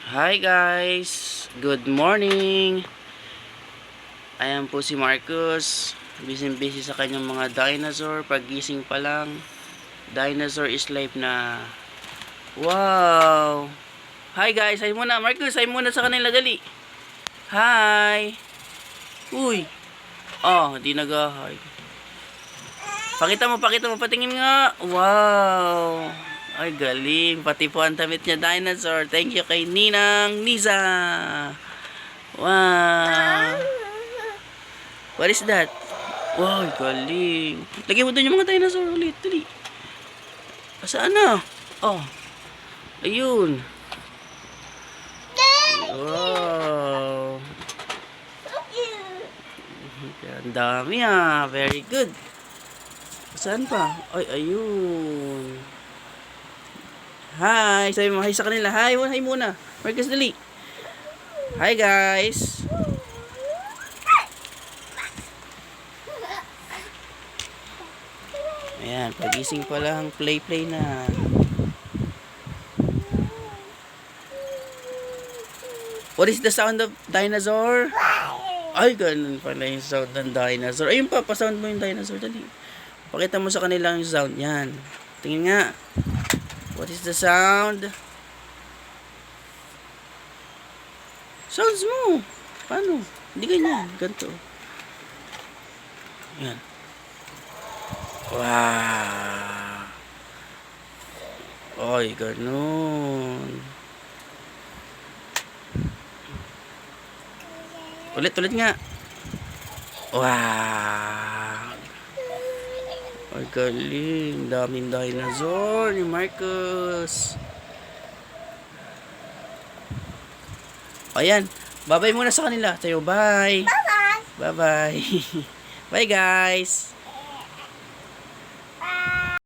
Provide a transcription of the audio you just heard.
Hi guys! Good morning! Ayan po si Marcus. Busy sa kanyang mga dinosaur. Pagising pa lang. Dinosaur is life na. Wow! Hi guys! Hi muna! Marcus! Hi muna sa kanila dali! Hi! Uy! Oh, di nag-hi. Pakita mo! Patingin nga! Wow! Ay, galing. Pati po ang damit niya, dinosaur. Thank you kay Ninang Niza. Wow. What is that? Wow, galing. Lagyan mo doon yung mga dinosaur ulit. Dali. Saan na? Oh. Ayun. Wow. Ang dami ah. Very good. Saan pa? Ay, ayun. Hi! Sabi mo, hi sa kanila. Hi muna. Marcus, dali. Hi, guys. Ayan, pagising pa lang. Play na. What is the sound of dinosaur? Ay, ganun pala yung sound ng dinosaur. Ayun pa, pa-sound mo yung dinosaur. Dali. Pakita mo sa kanila yung sound. Yan. Tingin nga. What is the sound? Sounds mo. Paano? Hindi ganyan. Ganito. Yan. Wow. Ay, ganun. Ulit nga. Wow. Ay, galing. Daming dinosaur ni Marcus. Ayan. Bye-bye muna sa kanila. Tayo, bye. Bye-bye. Bye, guys.